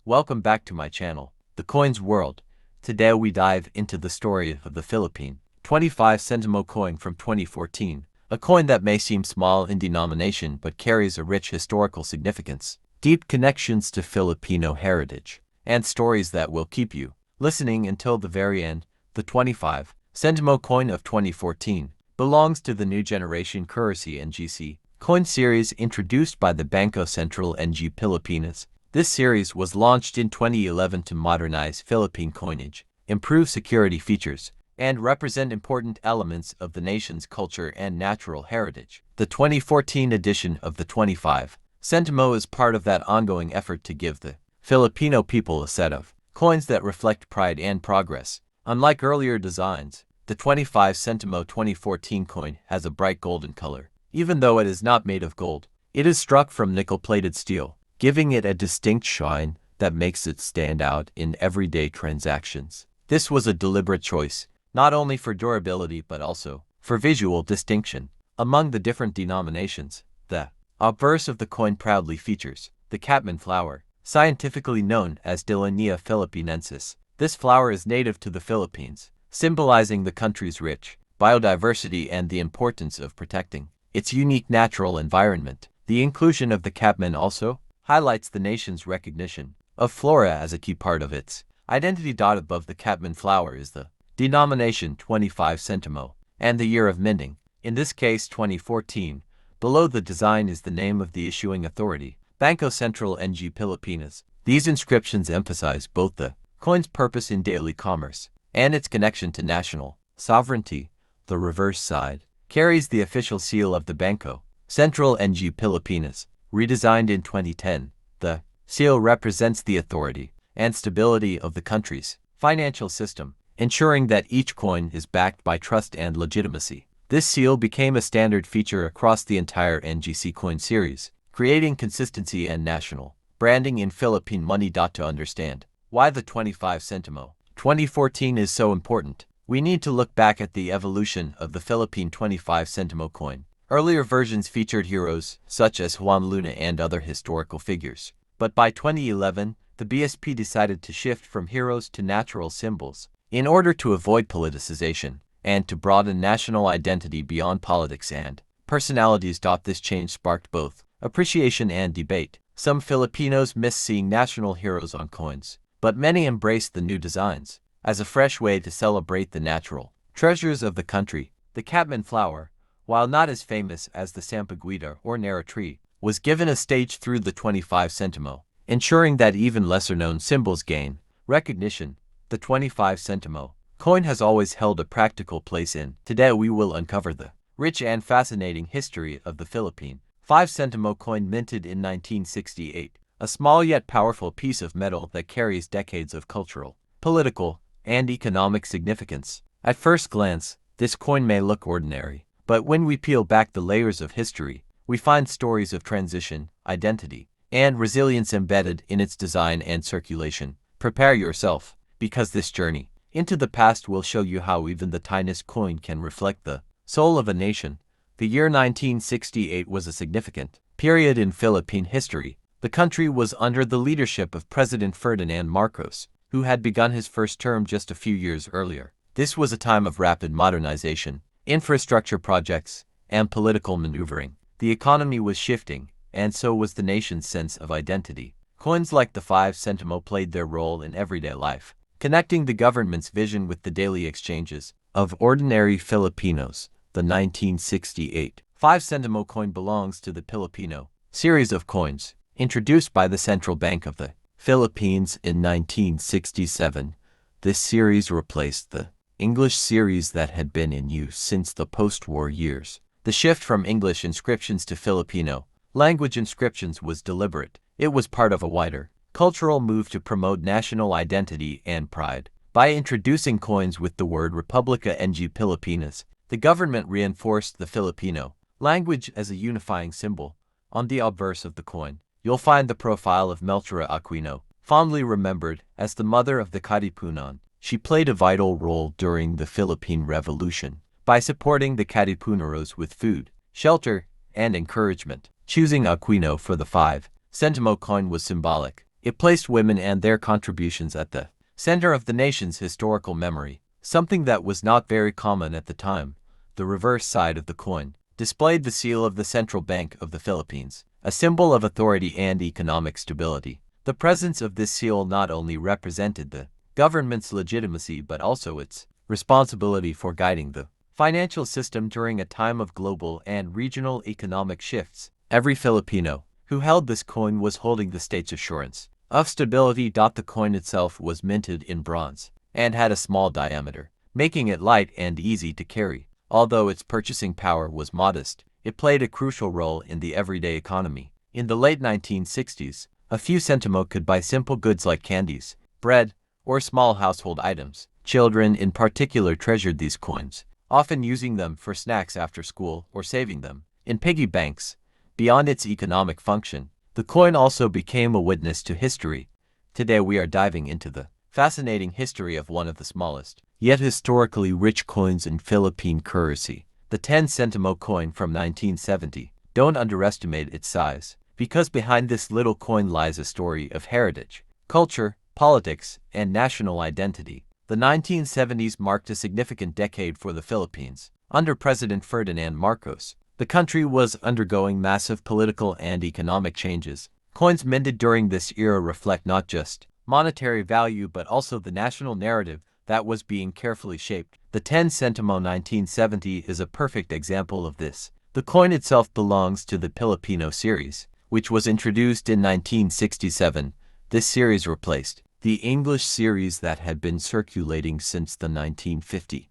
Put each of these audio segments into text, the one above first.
Welcome back to my channel, The Coins World. Today we dive into the story of the Philippine 25 Sentimo coin from 2014, a coin that may seem small in denomination but carries a rich historical significance, deep connections to Filipino heritage, and stories that will keep you listening until the very end. The 25 Sentimo coin of 2014 belongs to the new generation currency NGC coin series introduced by the Bangko Sentral and Pilipinas. This series was launched in 2011 to modernize Philippine coinage, improve security features, and represent important elements of the nation's culture and natural heritage. The 2014 edition of the 25 Sentimo is part of that ongoing effort to give the Filipino people a set of coins that reflect pride and progress. Unlike earlier designs, the 25 Sentimo 2014 coin has a bright golden color. Even though it is not made of gold, it is struck from nickel-plated steel, giving it a distinct shine that makes it stand out in everyday transactions. This was a deliberate choice, not only for durability but also for visual distinction. Among the different denominations, the obverse of the coin proudly features the catman flower, scientifically known as Dillenia philippinensis. This flower is native to the Philippines, symbolizing the country's rich biodiversity and the importance of protecting its unique natural environment. The inclusion of the catman also highlights the nation's recognition of flora as a key part of its identity. Above the catman flower is the denomination 25 Sentimo and the year of minting, in this case 2014. Below the design is the name of the issuing authority, Bangko Sentral and Pilipinas. These inscriptions emphasize both the coin's purpose in daily commerce and its connection to national sovereignty. The reverse side carries the official seal of the Bangko Sentral and Pilipinas. Redesigned in 2010, the seal represents the authority and stability of the country's financial system, ensuring that each coin is backed by trust and legitimacy. This seal became a standard feature across the entire NGC coin series, creating consistency and national branding in Philippine money. To understand why the 25 Sentimo 2014 is so important, we need to look back at the evolution of the Philippine 25 Sentimo coin. Earlier versions featured heroes such as Juan Luna and other historical figures. But by 2011, the BSP decided to shift from heroes to natural symbols in order to avoid politicization and to broaden national identity beyond politics and personalities. This change sparked both appreciation and debate. Some Filipinos miss seeing national heroes on coins, but many embraced the new designs as a fresh way to celebrate the natural treasures of the country. The catman flower, while not as famous as the sampaguita or nara tree, was given a stage through the 25 Sentimo, ensuring that even lesser-known symbols gain recognition. The 25 Sentimo coin has always held a practical place in. Today we will uncover the rich and fascinating history of the Philippine 5 Sentimo coin minted in 1968, a small yet powerful piece of metal that carries decades of cultural, political, and economic significance. At first glance, this coin may look ordinary, but when we peel back the layers of history, we find stories of transition, identity, and resilience embedded in its design and circulation. Prepare yourself, because this journey into the past will show you how even the tiniest coin can reflect the soul of a nation. The year 1968 was a significant period in Philippine history. The country was under the leadership of President Ferdinand Marcos, who had begun his first term just a few years earlier. This was a time of rapid modernization, infrastructure projects, and political maneuvering. The economy was shifting, and so was the nation's sense of identity. Coins like the 5 Sentimo played their role in everyday life, connecting the government's vision with the daily exchanges of ordinary Filipinos. The 1968 5 Sentimo coin belongs to the Pilipino series of coins, introduced by the Central Bank of the Philippines in 1967. This series replaced the English series that had been in use since the post-war years. The shift from English inscriptions to Filipino language inscriptions was deliberate. It was part of a wider cultural move to promote national identity and pride. By introducing coins with the word Republica ng Pilipinas, the government reinforced the Filipino language as a unifying symbol. On the obverse of the coin, you'll find the profile of Melchora Aquino, fondly remembered as the mother of the Katipunan. She played a vital role during the Philippine Revolution by supporting the Katipuneros with food, shelter, and encouragement. Choosing Aquino for the 5 Sentimo coin was symbolic. It placed women and their contributions at the center of the nation's historical memory, something that was not very common at the time. The reverse side of the coin displayed the seal of the Central Bank of the Philippines, a symbol of authority and economic stability. The presence of this seal not only represented the government's legitimacy but also its responsibility for guiding the financial system during a time of global and regional economic shifts. Every Filipino who held this coin was holding the state's assurance of stability. The coin itself was minted in bronze and had a small diameter, making it light and easy to carry. Although its purchasing power was modest, it played a crucial role in the everyday economy. In the late 1960s, a few Sentimo could buy simple goods like candies, bread, or small household items. Children in particular treasured these coins, often using them for snacks after school or saving them in piggy banks. Beyond its economic function, the coin also became a witness to history. Today we are diving into the fascinating history of one of the smallest, yet historically rich coins in Philippine currency, the 10 Sentimo coin from 1970. Don't underestimate its size, because behind this little coin lies a story of heritage, culture, politics, and national identity. The 1970s marked a significant decade for the Philippines. Under President Ferdinand Marcos, the country was undergoing massive political and economic changes. Coins minted during this era reflect not just monetary value but also the national narrative that was being carefully shaped. The 10 Sentimo 1970 is a perfect example of this. The coin itself belongs to the Filipino Series, which was introduced in 1967. This series replaced the English series that had been circulating since the 1950s.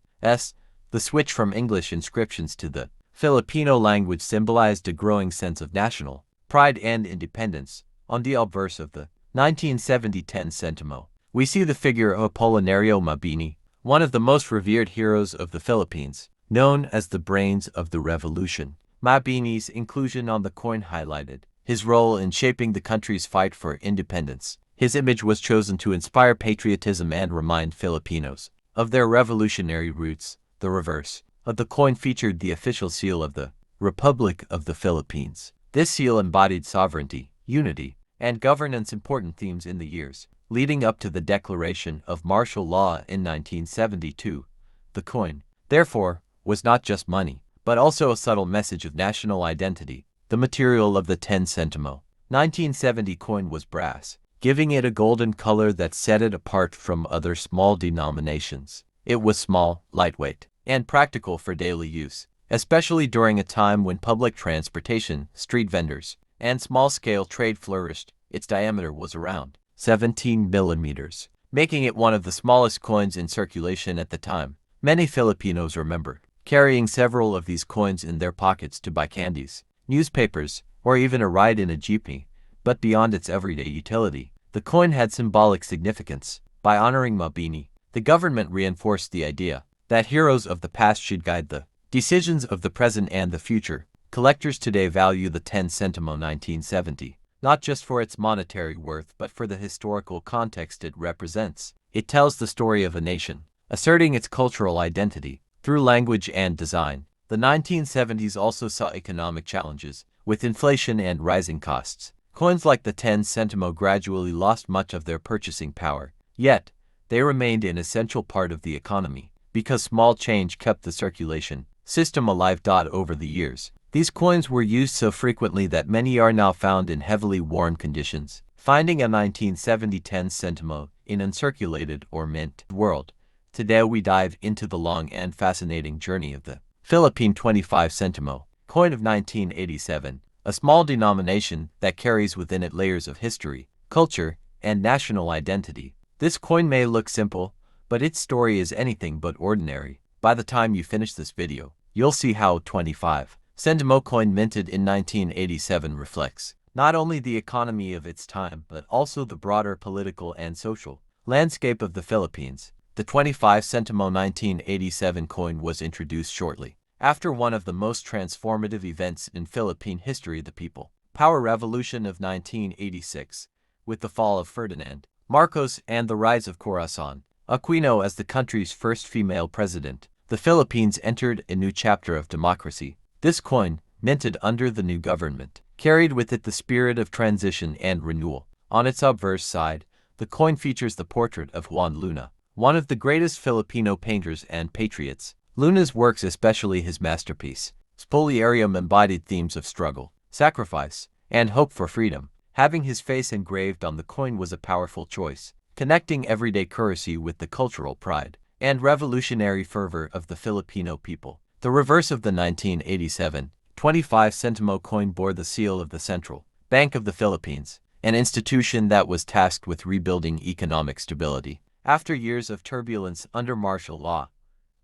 The switch from English inscriptions to the Filipino language symbolized a growing sense of national pride and independence. On the obverse of the 1970 10 Sentimo, we see the figure of Apolinario Mabini, one of the most revered heroes of the Philippines, known as the brains of the revolution. Mabini's inclusion on the coin highlighted his role in shaping the country's fight for independence. His image was chosen to inspire patriotism and remind Filipinos of their revolutionary roots. The reverse of the coin featured the official seal of the Republic of the Philippines. This seal embodied sovereignty, unity, and governance, important themes in the years leading up to the declaration of martial law in 1972. The coin, therefore, was not just money, but also a subtle message of national identity. The material of the 10 Sentimo 1970 coin was brass, giving it a golden color that set it apart from other small denominations. It was small, lightweight, and practical for daily use, especially during a time when public transportation, street vendors, and small-scale trade flourished. Its diameter was around 17 millimeters, making it one of the smallest coins in circulation at the time. Many Filipinos remember carrying several of these coins in their pockets to buy candies, newspapers, or even a ride in a jeepney. But beyond its everyday utility, the coin had symbolic significance. By honoring Mabini, the government reinforced the idea that heroes of the past should guide the decisions of the present and the future. Collectors today value the 10 Sentimo 1970, not just for its monetary worth but for the historical context it represents. It tells the story of a nation, asserting its cultural identity through language and design. The 1970s also saw economic challenges, with inflation and rising costs. Coins like the 10 Sentimo gradually lost much of their purchasing power, yet they remained an essential part of the economy, because small change kept the circulation system alive. Over the years, these coins were used so frequently that many are now found in heavily worn conditions. Finding a 1970 10 Sentimo in uncirculated or mint world. Today we dive into the long and fascinating journey of the Philippine 25 Sentimo coin of 1987, a small denomination that carries within it layers of history, culture, and national identity. This coin may look simple, but its story is anything but ordinary. By the time you finish this video, you'll see how 25 Sentimo coin minted in 1987 reflects not only the economy of its time but also the broader political and social landscape of the Philippines. The 25 Sentimo 1987 coin was introduced shortly after one of the most transformative events in Philippine history, the People Power Revolution of 1986. With the fall of Ferdinand Marcos and the rise of Corazon Aquino as the country's first female president, the Philippines entered a new chapter of democracy. This coin, minted under the new government, carried with it the spirit of transition and renewal. On its obverse side, the coin features the portrait of Juan Luna, one of the greatest Filipino painters and patriots. Luna's works, especially his masterpiece, Spoliarium, embodied themes of struggle, sacrifice, and hope for freedom. Having his face engraved on the coin was a powerful choice, connecting everyday courtesy with the cultural pride and revolutionary fervor of the Filipino people. The reverse of the 1987 25 Sentimo coin bore the seal of the Central Bank of the Philippines, an institution that was tasked with rebuilding economic stability. After years of turbulence under martial law,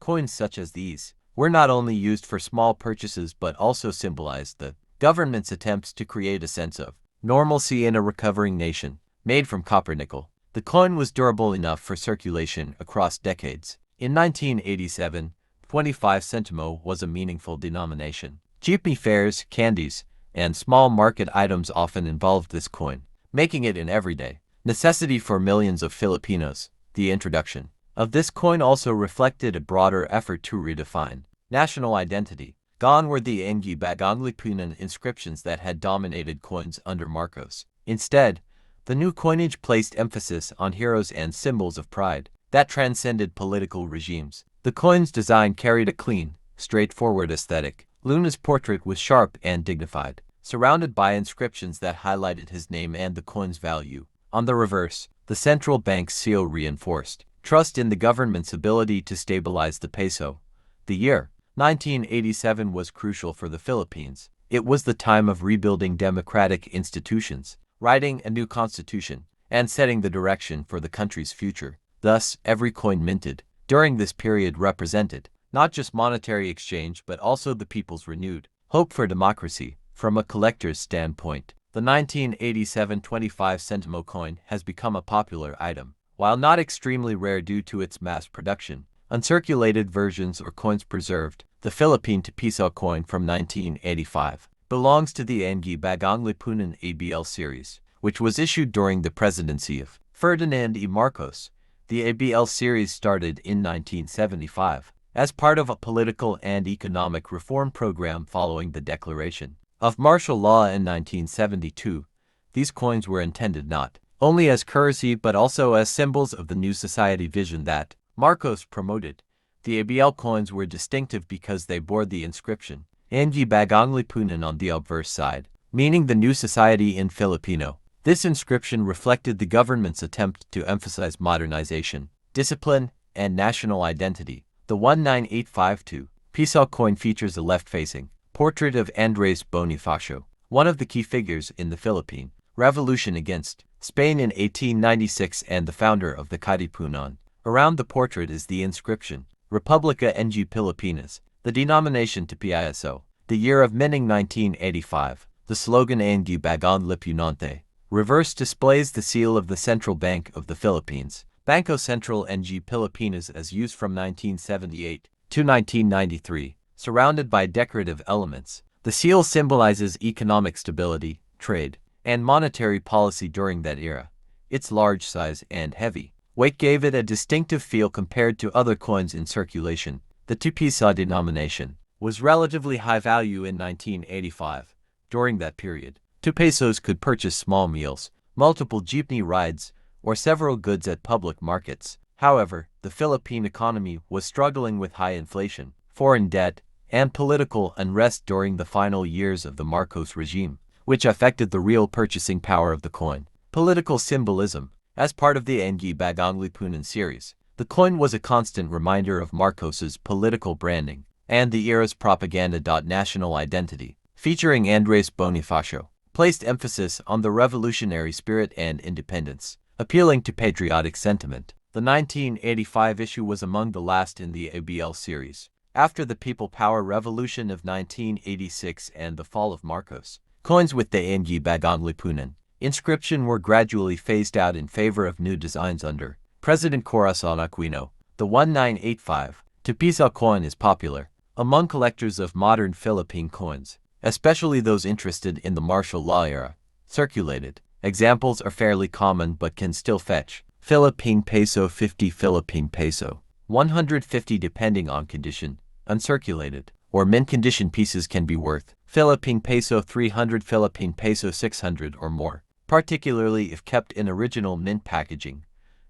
coins such as these were not only used for small purchases but also symbolized the government's attempts to create a sense of normalcy in a recovering nation. Made from copper nickel, the coin was durable enough for circulation across decades. In 1987, 25 Sentimo was a meaningful denomination. Jeepney fares, candies, and small market items often involved this coin, making it an everyday necessity for millions of Filipinos. The introduction of this coin also reflected a broader effort to redefine national identity. Gone were the Engi Bagang Lipunan inscriptions that had dominated coins under Marcos. Instead, the new coinage placed emphasis on heroes and symbols of pride that transcended political regimes. The coin's design carried a clean, straightforward aesthetic. Luna's portrait was sharp and dignified, surrounded by inscriptions that highlighted his name and the coin's value. On the reverse, the central bank's seal reinforced trust in the government's ability to stabilize the peso. The year 1987 was crucial for the Philippines. It was the time of rebuilding democratic institutions, writing a new constitution, and setting the direction for the country's future. Thus, every coin minted during this period represented not just monetary exchange but also the people's renewed hope for democracy. From a collector's standpoint, the 1987 25 Sentimo coin has become a popular item. While not extremely rare due to its mass production, uncirculated versions or coins preserved, the Philippine Piso coin from 1985 belongs to the Engi Bagang Lipunan ABL series, which was issued during the presidency of Ferdinand E. Marcos. The ABL series started in 1975 as part of a political and economic reform program following the declaration of martial law in 1972. These coins were intended not only as currency but also as symbols of the new society vision that Marcos promoted. The ABL coins were distinctive because they bore the inscription Engi Bagang Lipunan on the obverse side, meaning the new society in Filipino. This inscription reflected the government's attempt to emphasize modernization, discipline, and national identity. The 19852 Piso coin features a left-facing portrait of Andres Bonifacio, one of the key figures in the Philippine Revolution against Spain in 1896 and the founder of the Katipunan. Around the portrait is the inscription Republica ng Pilipinas, the denomination to PISO. The year of minting 1985. The slogan Engi Bagang Lipunante. Reverse displays the seal of the Central Bank of the Philippines, Bangko Sentral ng Pilipinas, as used from 1978 to 1993. Surrounded by decorative elements, the seal symbolizes economic stability, trade, and monetary policy during that era. Its large size and heavy weight gave it a distinctive feel compared to other coins in circulation. The 2 piso denomination was relatively high value in 1985. During that period, 2 pesos could purchase small meals, multiple jeepney rides, or several goods at public markets. However, the Philippine economy was struggling with high inflation, foreign debt, and political unrest during the final years of the Marcos regime, which affected the real purchasing power of the coin. Political symbolism. As part of the Engi Bagang Lipunan series, the coin was a constant reminder of Marcos's political branding and the era's propaganda. National identity, featuring Andres Bonifacio, placed emphasis on the revolutionary spirit and independence, appealing to patriotic sentiment. The 1985 issue was among the last in the ABL series. After the People Power Revolution of 1986 and the fall of Marcos, coins with the Engi Bagang Lipunan inscription were gradually phased out in favor of new designs under President Corazon Aquino. The 1985 piso coin is popular among collectors of modern Philippine coins, especially those interested in the martial law era. Circulated examples are fairly common but can still fetch Philippine peso 50, Philippine peso 150 depending on condition. Uncirculated or mint condition pieces can be worth Philippine peso 300, Philippine peso 600 or more. particularly if kept in original mint packaging.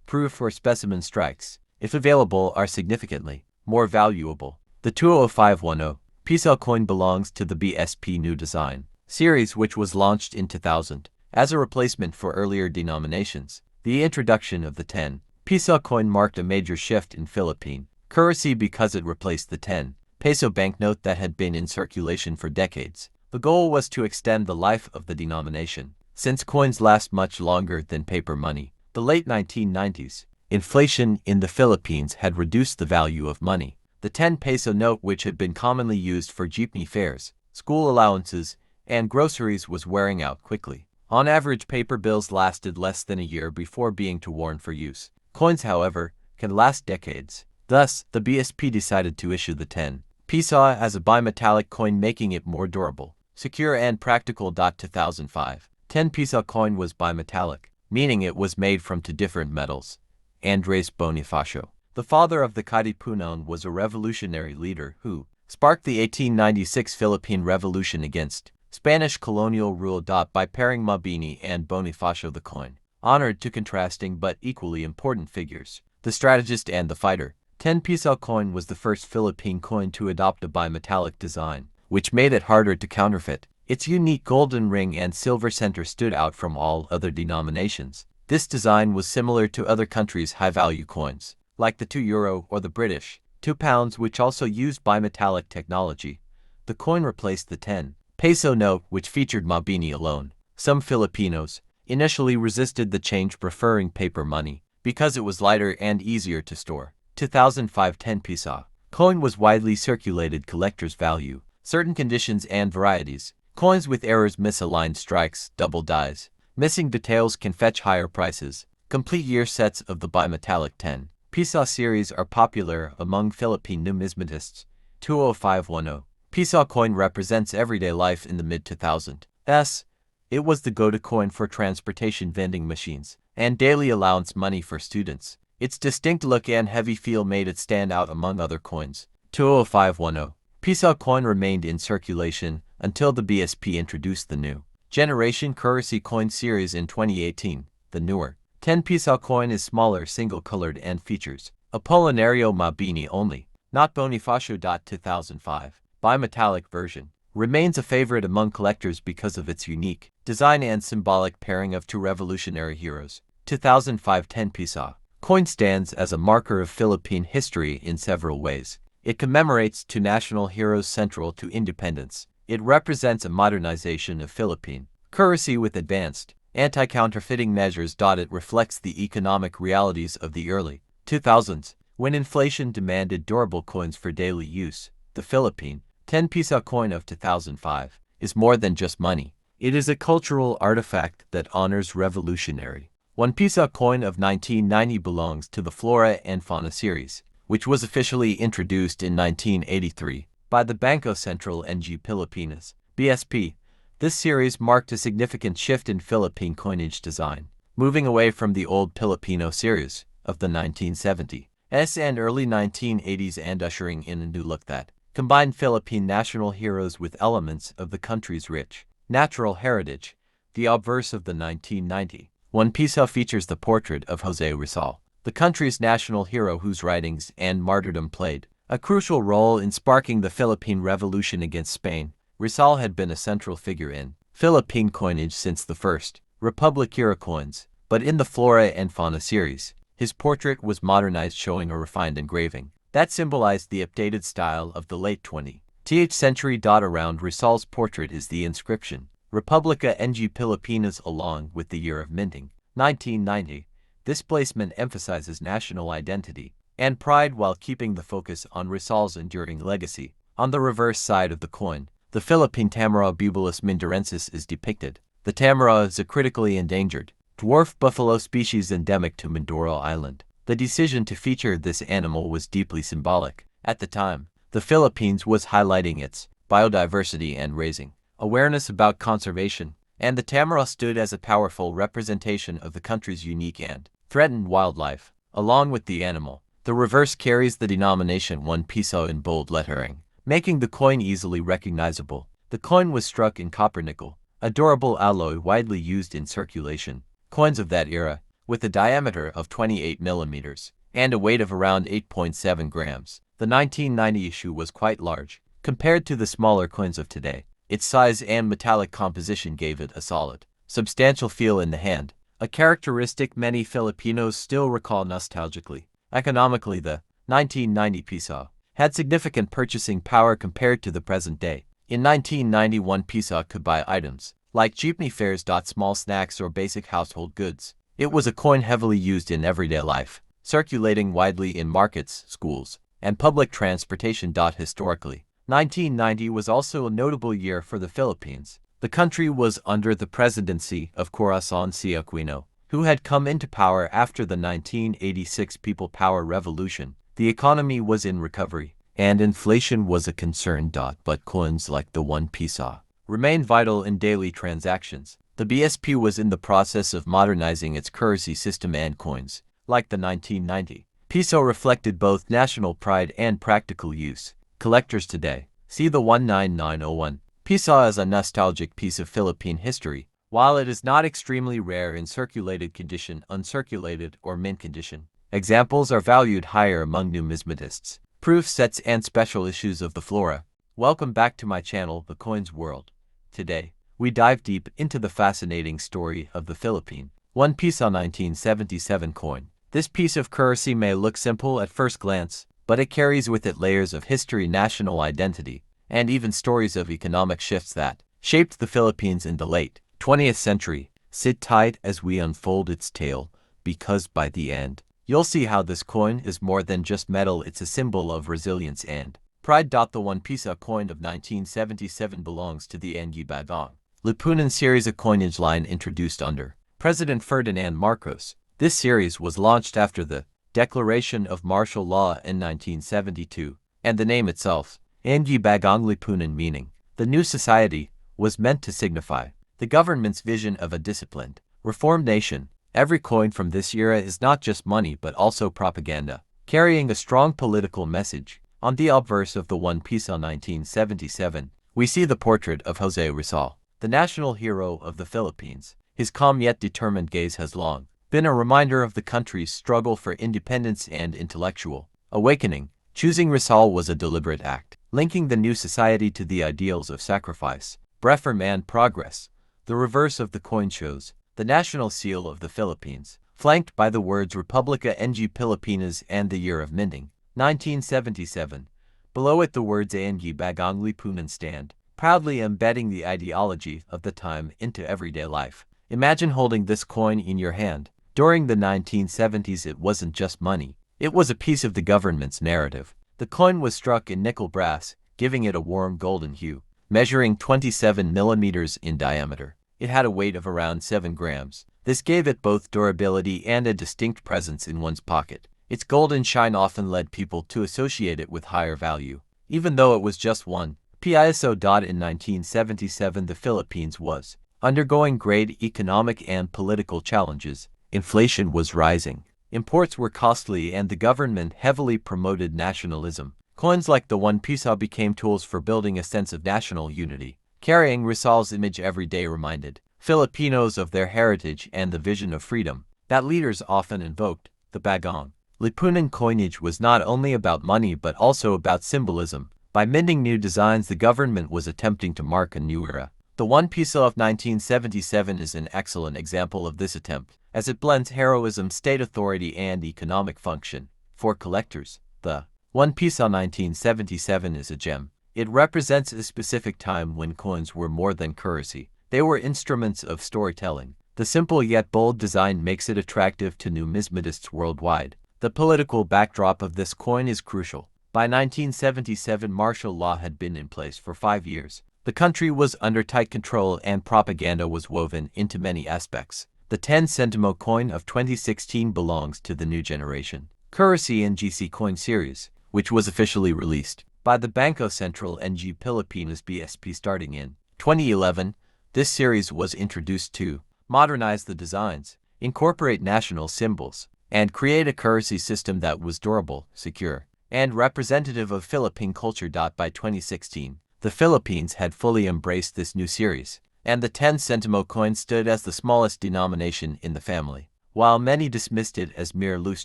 Proof or specimen strikes, if available, are significantly more valuable. The 20510 Piso coin belongs to the BSP New Design series, which was launched in 2000 as a replacement for earlier denominations. The introduction of the 10 Piso coin marked a major shift in Philippine currency because it replaced the 10 peso banknote that had been in circulation for decades. The goal was to extend the life of the denomination, since coins last much longer than paper money. The late 1990s, inflation in the Philippines had reduced the value of money. The 10 peso note, which had been commonly used for jeepney fares, school allowances, and groceries, was wearing out quickly. On average, paper bills lasted less than a year before being too worn for use. Coins, however, can last decades. Thus, the BSP decided to issue the 10 peso as a bimetallic coin, making it more durable, secure, and practical. 2005 10 peso coin was bimetallic, meaning it was made from two different metals. Andres Bonifacio, the father of the Katipunan, was a revolutionary leader who sparked the 1896 Philippine Revolution against Spanish colonial rule. By pairing Mabini and Bonifacio, the coin honored two contrasting but equally important figures, the strategist and the fighter. 10 peso coin was the first Philippine coin to adopt a bimetallic design, which made it harder to counterfeit. Its unique golden ring and silver center stood out from all other denominations. This design was similar to other countries' high-value coins, like the €2 or the British £2, which also used bimetallic technology. The coin replaced the 10 peso note, which featured Mabini alone. Some Filipinos initially resisted the change, preferring paper money because it was lighter and easier to store. 2005 10 peso coin was widely circulated collector's value. Certain conditions and varieties. Coins with errors, misaligned strikes, double dies, missing details can fetch higher prices. Complete year sets of the bimetallic 10 peso series are popular among Philippine numismatists. 20510 peso coin represents everyday life in the mid-2000s. It was the go-to coin for transportation vending machines and daily allowance money for students. Its distinct look and heavy feel made it stand out among other coins. 20510 peso coin remained in circulation until the BSP introduced the new generation currency coin series in 2018. The newer 10 peso coin is smaller, single-colored, and features Apolinario Mabini only, not Bonifacio. 2005 bimetallic version remains a favorite among collectors because of its unique design and symbolic pairing of two revolutionary heroes. 2005 10 peso coin stands as a marker of Philippine history in several ways. It commemorates two national heroes central to independence. It represents a modernization of Philippine currency with advanced anti-counterfeiting measures. It reflects the economic realities of the early 2000s, when inflation demanded durable coins for daily use. The Philippine 10 peso coin of 2005 is more than just money. It is a cultural artifact that honors revolutionary 1 peso coin of 1990 belongs to the Flora and Fauna series, which was officially introduced in 1983 by the Bangko Sentral and Pilipinas (BSP). This series marked a significant shift in Philippine coinage design, moving away from the old Pilipino Series of the 1970s and early 1980s and ushering in a new look that combined Philippine national heroes with elements of the country's rich natural heritage. The obverse of the 1990 1 peso features the portrait of José Rizal, the country's national hero whose writings and martyrdom played a crucial role in sparking the Philippine Revolution against Spain. Rizal had been a central figure in Philippine coinage since the first Republic-era coins, but in the Flora and Fauna series, his portrait was modernized, showing a refined engraving that symbolized the updated style of the late 20th century. Around Rizal's portrait is the inscription, Republica ng Pilipinas, along with the year of minting, 1990. This placement emphasizes national identity and pride while keeping the focus on Rizal's enduring legacy. On the reverse side of the coin, the Philippine Tamaraw Bubulus mindorensis is depicted. The tamaraw is a critically endangered dwarf buffalo species endemic to Mindoro Island. The decision to feature this animal was deeply symbolic. At the time, the Philippines was highlighting its biodiversity and raising awareness about conservation, and the tamaraw stood as a powerful representation of the country's unique and threatened wildlife. Along with the animal, the reverse carries the denomination 1 peso in bold lettering, making the coin easily recognizable. The coin was struck in copper nickel, a durable alloy widely used in circulation. Coins of that era, with a diameter of 28 millimeters and a weight of around 8.7 grams. The 1990 issue was quite large. Compared to the smaller coins of today, its size and metallic composition gave it a solid, substantial feel in the hand, a characteristic many Filipinos still recall nostalgically. Economically, the 1990 piso had significant purchasing power compared to the present day. In 1991, piso could buy items like jeepney fares, small snacks, or basic household goods. It was a coin heavily used in everyday life, circulating widely in markets, schools, and public transportation. Historically, 1990 was also a notable year for the Philippines. The country was under the presidency of Corazon Aquino, who had come into power after the 1986 People Power Revolution. The economy was in recovery, and inflation was a concern. But coins like the 1 piso remained vital in daily transactions. The BSP was in the process of modernizing its currency system, and coins, like the 1990 piso, reflected both national pride and practical use. Collectors today see the 19901 piso as a nostalgic piece of Philippine history. While it is not extremely rare in circulated condition, uncirculated, or mint condition, examples are valued higher among numismatists. Proof sets and special issues of the flora. Welcome back to my channel, The Coins World. Today, we dive deep into the fascinating story of the Philippine 1 piso 1977 coin. This piece of currency may look simple at first glance, but it carries with it layers of history, national identity, and even stories of economic shifts that shaped the Philippines in the late 20th century. Sit tight as we unfold its tale, because by the end, you'll see how this coin is more than just metal. It's a symbol of resilience and pride. The 1 piso coin of 1977 belongs to the Bangko Sentral series, a coinage line introduced under President Ferdinand Marcos. This series was launched after the declaration of martial law in 1972, and the name itself, Bagong Lipunan, meaning the new society, was meant to signify the government's vision of a disciplined, reformed nation. Every coin from this era is not just money but also propaganda, carrying a strong political message. On the obverse of the 1 piso 1977, we see the portrait of Jose Rizal, the national hero of the Philippines. His calm yet determined gaze has long been a reminder of the country's struggle for independence and intellectual awakening. Choosing Rizal was a deliberate act, linking the new society to the ideals of sacrifice, reform, and progress. The reverse of the coin shows the national seal of the Philippines, flanked by the words Republica ng Pilipinas and the year of minting, 1977. Below it, the words Bagong Lipunan stand, proudly embedding the ideology of the time into everyday life. Imagine holding this coin in your hand. During the 1970s, it wasn't just money. It was a piece of the government's narrative. The coin was struck in nickel brass, giving it a warm golden hue, measuring 27 millimeters in diameter. It had a weight of around 7 grams. This gave it both durability and a distinct presence in one's pocket. Its golden shine often led people to associate it with higher value, even though it was just 1 piso. In 1977, the Philippines was undergoing great economic and political challenges. Inflation was rising, imports were costly, and the government heavily promoted nationalism. Coins like the 1 piso became tools for building a sense of national unity. Carrying Rizal's image every day reminded Filipinos of their heritage and the vision of freedom that leaders often invoked. The Bagong Lipunan coinage was not only about money but also about symbolism. By minting new designs, the government was attempting to mark a new era. The 1 piso of 1977 is an excellent example of this attempt, as it blends heroism, state authority, and economic function. For collectors, the 1 piso 1977 is a gem. It represents a specific time when coins were more than currency. They were instruments of storytelling. The simple yet bold design makes it attractive to numismatists worldwide. The political backdrop of this coin is crucial. By 1977, martial law had been in place for 5 years. The country was under tight control and propaganda was woven into many aspects. The 10 Sentimo coin of 2016 belongs to the new generation currency NGC coin series, which was officially released by the Bangko Sentral ng Pilipinas BSP starting in 2011. This series was introduced to modernize the designs, incorporate national symbols, and create a currency system that was durable, secure, and representative of Philippine culture. By 2016, the Philippines had fully embraced this new series, and the 10 Sentimo coin stood as the smallest denomination in the family. While many dismissed it as mere loose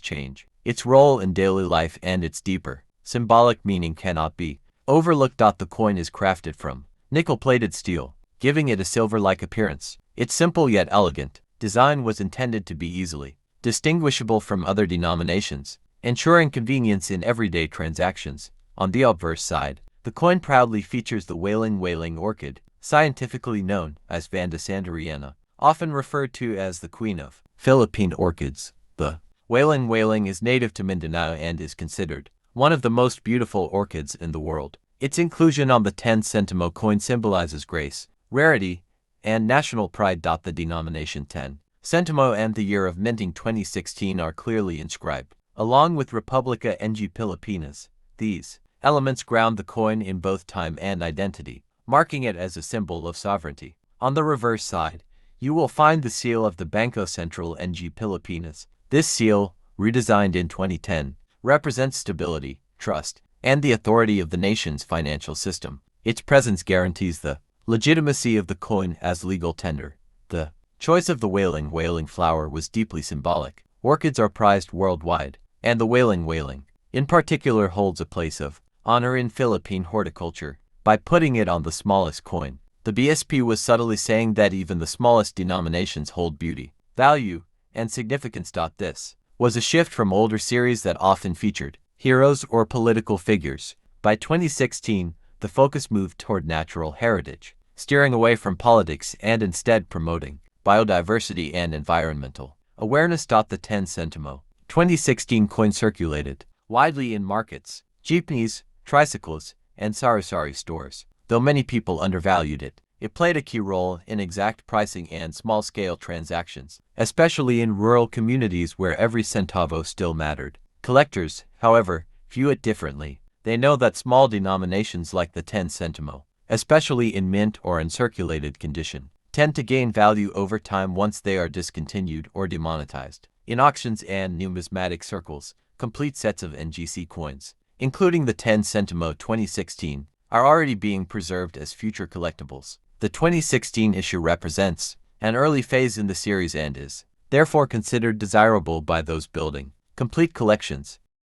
change, its role in daily life and its deeper, symbolic meaning cannot be overlooked. The coin is crafted from nickel-plated steel, giving it a silver-like appearance. Its simple yet elegant design was intended to be easily distinguishable from other denominations, ensuring convenience in everyday transactions. On the obverse side, the coin proudly features the wailing orchid, scientifically known as Vanda sanderiana, often referred to as the queen of Philippine orchids. The wailing is native to Mindanao and is considered one of the most beautiful orchids in the world. Its inclusion on the 10 Sentimo coin symbolizes grace, rarity, and national pride. The denomination 10 Sentimo and the year of minting 2016 are clearly inscribed, along with Republica ng Pilipinas. These elements ground the coin in both time and identity, marking it as a symbol of sovereignty. On the reverse side, you will find the seal of the Bangko Sentral ng Pilipinas. This seal, redesigned in 2010, represents stability, trust, and the authority of the nation's financial system. Its presence guarantees the legitimacy of the coin as legal tender. The choice of the wailing flower was deeply symbolic. Orchids are prized worldwide, and the wailing, in particular, holds a place of honor in Philippine horticulture. By putting it on the smallest coin, the BSP was subtly saying that even the smallest denominations hold beauty, value, and significance. This was a shift from older series that often featured heroes or political figures. By 2016, the focus moved toward natural heritage, steering away from politics and instead promoting biodiversity and environmental awareness. The 10 Sentimo 2016 coin circulated widely in markets, jeepneys, tricycles, and sari-sari stores. Though many people undervalued it, it played a key role in exact pricing and small-scale transactions, especially in rural communities where every centavo still mattered. Collectors, however, view it differently. They know that small denominations like the 10 Sentimo, especially in mint or uncirculated condition, tend to gain value over time once they are discontinued or demonetized. In auctions and numismatic circles, complete sets of NGC coins, including the 10 Sentimo 2016, are already being preserved as future collectibles. The 2016 issue represents an early phase in the series and is therefore considered desirable by those building complete collections.